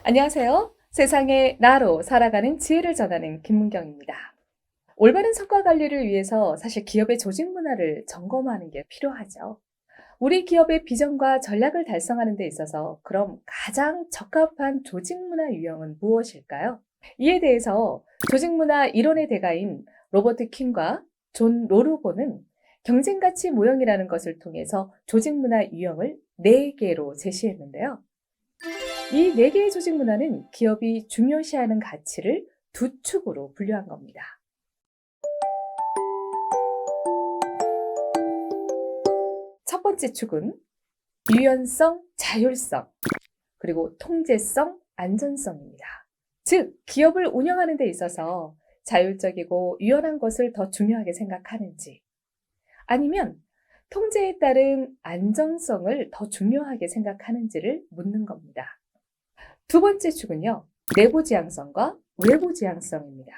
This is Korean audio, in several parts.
안녕하세요. 세상의 나로 살아가는 지혜를 전하는 김문경입니다. 올바른 성과 관리를 위해서 사실 기업의 조직 문화를 점검하는 게 필요하죠. 우리 기업의 비전과 전략을 달성하는 데 있어서 그럼 가장 적합한 조직 문화 유형은 무엇일까요? 이에 대해서 조직 문화 이론의 대가인 로버트 킴과 존 로르고는 경쟁 가치 모형이라는 것을 통해서 조직 문화 유형을 4개로 제시했는데요. 이 4개의 조직 문화는 기업이 중요시하는 가치를 두 축으로 분류한 겁니다. 첫 번째 축은 유연성, 자율성, 그리고 통제성, 안전성입니다. 즉, 기업을 운영하는 데 있어서 자율적이고 유연한 것을 더 중요하게 생각하는지, 아니면 통제에 따른 안정성을 더 중요하게 생각하는지를 묻는 겁니다. 두 번째 축은요, 내부 지향성과 외부 지향성입니다.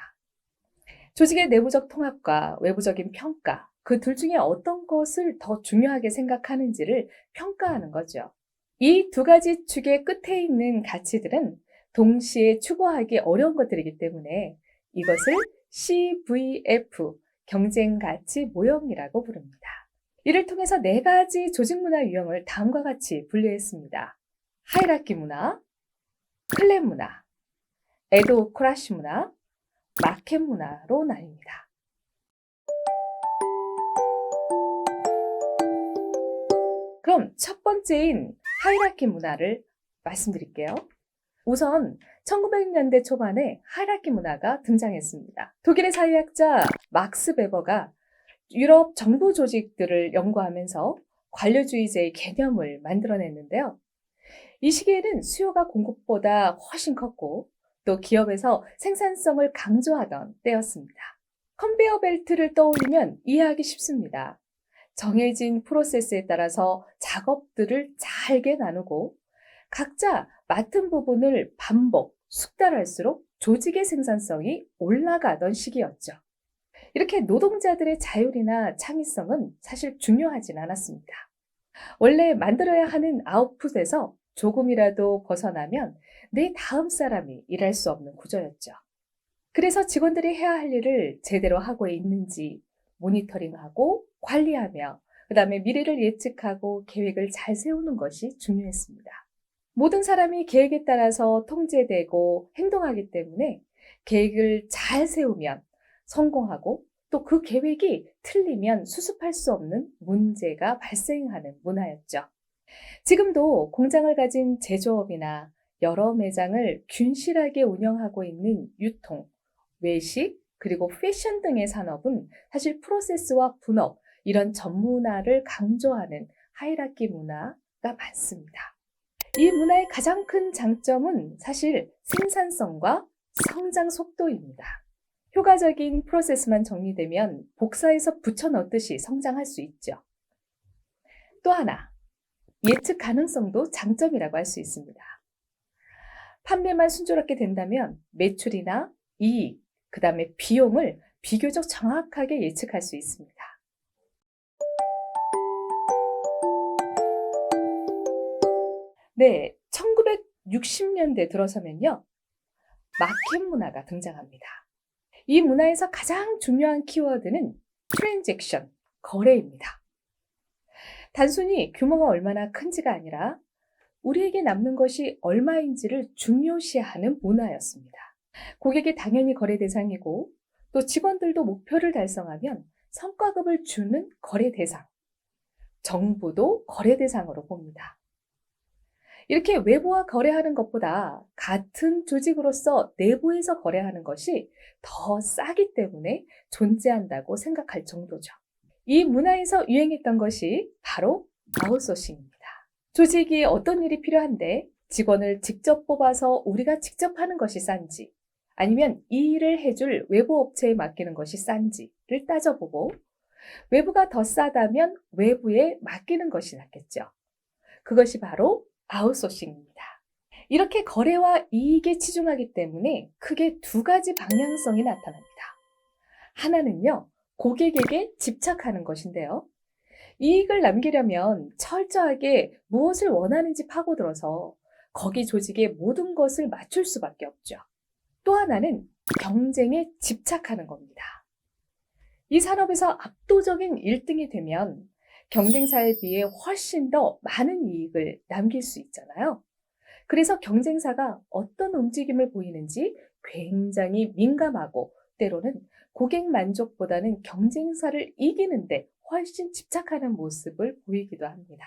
조직의 내부적 통합과 외부적인 평가, 그 둘 중에 어떤 것을 더 중요하게 생각하는지를 평가하는 거죠. 이 두 가지 축의 끝에 있는 가치들은 동시에 추구하기 어려운 것들이기 때문에 이것을 CVF, 경쟁가치 모형이라고 부릅니다. 이를 통해서 4가지 조직 문화 유형을 다음과 같이 분류했습니다. 하이라키 문화, 클랜 문화, 에도크라시 문화, 마켓 문화로 나뉩니다. 그럼 첫 번째인 하이라키 문화를 말씀드릴게요. 우선 1900년대 초반에 하이라키 문화가 등장했습니다. 독일의 사회학자 막스 베버가 유럽 정부 조직들을 연구하면서 관료주의제의 개념을 만들어냈는데요. 이 시기에는 수요가 공급보다 훨씬 컸고 또 기업에서 생산성을 강조하던 때였습니다. 컨베이어 벨트를 떠올리면 이해하기 쉽습니다. 정해진 프로세스에 따라서 작업들을 잘게 나누고 각자 맡은 부분을 반복, 숙달할수록 조직의 생산성이 올라가던 시기였죠. 이렇게 노동자들의 자율이나 창의성은 사실 중요하진 않았습니다. 원래 만들어야 하는 아웃풋에서 조금이라도 벗어나면 내 다음 사람이 일할 수 없는 구조였죠. 그래서 직원들이 해야 할 일을 제대로 하고 있는지 모니터링하고 관리하며 그다음에 미래를 예측하고 계획을 잘 세우는 것이 중요했습니다. 모든 사람이 계획에 따라서 통제되고 행동하기 때문에 계획을 잘 세우면 성공하고 또 그 계획이 틀리면 수습할 수 없는 문제가 발생하는 문화였죠. 지금도 공장을 가진 제조업이나 여러 매장을 균실하게 운영하고 있는 유통, 외식, 그리고 패션 등의 산업은 사실 프로세스와 분업, 이런 전문화를 강조하는 하이라키 문화가 많습니다. 이 문화의 가장 큰 장점은 사실 생산성과 성장 속도입니다. 효과적인 프로세스만 정리되면 복사해서 붙여 넣듯이 성장할 수 있죠. 또 하나, 예측 가능성도 장점이라고 할 수 있습니다. 판매만 순조롭게 된다면 매출이나 이익, 그 다음에 비용을 비교적 정확하게 예측할 수 있습니다. 네, 1960년대 들어서면요, 마켓 문화가 등장합니다. 이 문화에서 가장 중요한 키워드는 트랜잭션, 거래입니다. 단순히 규모가 얼마나 큰지가 아니라 우리에게 남는 것이 얼마인지를 중요시하는 문화였습니다. 고객이 당연히 거래 대상이고 또 직원들도 목표를 달성하면 성과급을 주는 거래 대상, 정부도 거래 대상으로 봅니다. 이렇게 외부와 거래하는 것보다 같은 조직으로서 내부에서 거래하는 것이 더 싸기 때문에 존재한다고 생각할 정도죠. 이 문화에서 유행했던 것이 바로 아웃소싱입니다. 조직이 어떤 일이 필요한데 직원을 직접 뽑아서 우리가 직접 하는 것이 싼지, 아니면 이 일을 해줄 외부 업체에 맡기는 것이 싼지를 따져보고 외부가 더 싸다면 외부에 맡기는 것이 낫겠죠. 그것이 바로 아웃소싱입니다. 이렇게 거래와 이익에 치중하기 때문에 크게 2가지 방향성이 나타납니다. 하나는요, 고객에게 집착하는 것인데요. 이익을 남기려면 철저하게 무엇을 원하는지 파고들어서 거기 조직의 모든 것을 맞출 수밖에 없죠. 또 하나는 경쟁에 집착하는 겁니다. 이 산업에서 압도적인 1등이 되면 경쟁사에 비해 훨씬 더 많은 이익을 남길 수 있잖아요. 그래서 경쟁사가 어떤 움직임을 보이는지 굉장히 민감하고 때로는 고객 만족보다는 경쟁사를 이기는데 훨씬 집착하는 모습을 보이기도 합니다.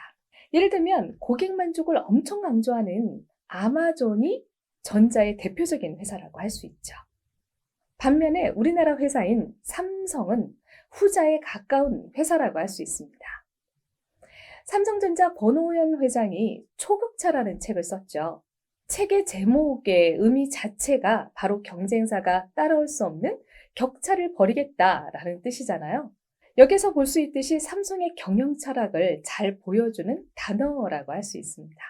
예를 들면 고객 만족을 엄청 강조하는 아마존이 전자의 대표적인 회사라고 할 수 있죠. 반면에 우리나라 회사인 삼성은 후자에 가까운 회사라고 할 수 있습니다. 삼성전자 권오현 회장이 초격차라는 책을 썼죠. 책의 제목의 의미 자체가 바로 경쟁사가 따라올 수 없는 격차를 벌이겠다라는 뜻이잖아요. 여기서 볼 수 있듯이 삼성의 경영 철학을 잘 보여주는 단어라고 할 수 있습니다.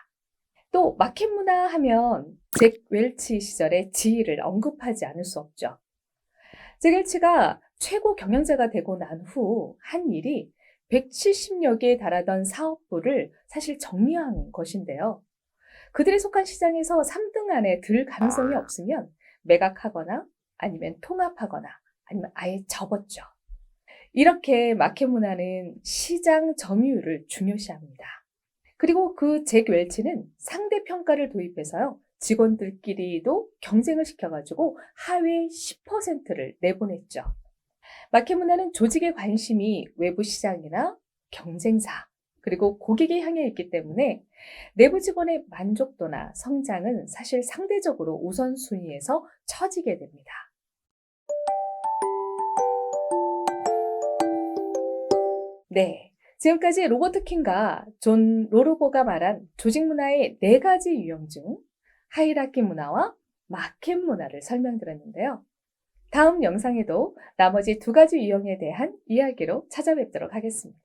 또 마켓 문화 하면 잭 웰치 시절의 지위를 언급하지 않을 수 없죠. 잭 웰치가 최고 경영자가 되고 난 후 한 일이 170여 개에 달하던 사업부를 사실 정리한 것인데요. 그들이 속한 시장에서 3등 안에 들 가능성이 없으면 매각하거나 아니면 통합하거나 아니면 아예 접었죠. 이렇게 마켓 문화는 시장 점유율을 중요시합니다. 그리고 그 잭 웰치는 상대 평가를 도입해서요. 직원들끼리도 경쟁을 시켜가지고 하위 10%를 내보냈죠. 마켓 문화는 조직의 관심이 외부 시장이나 경쟁사, 그리고 고객에 향해 있기 때문에 내부 직원의 만족도나 성장은 사실 상대적으로 우선순위에서 처지게 됩니다. 네, 지금까지 로버트 킹과 존 로로버가 말한 조직 문화의 4가지 유형 중 하이라키 문화와 마켓 문화를 설명드렸는데요. 다음 영상에도 나머지 2가지 유형에 대한 이야기로 찾아뵙도록 하겠습니다.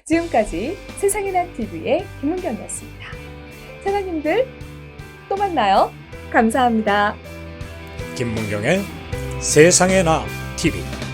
지금까지 세상에나 TV의 김은경이었습니다. 사장님들 또 만나요. 감사합니다. 김문경의 세상에나 TV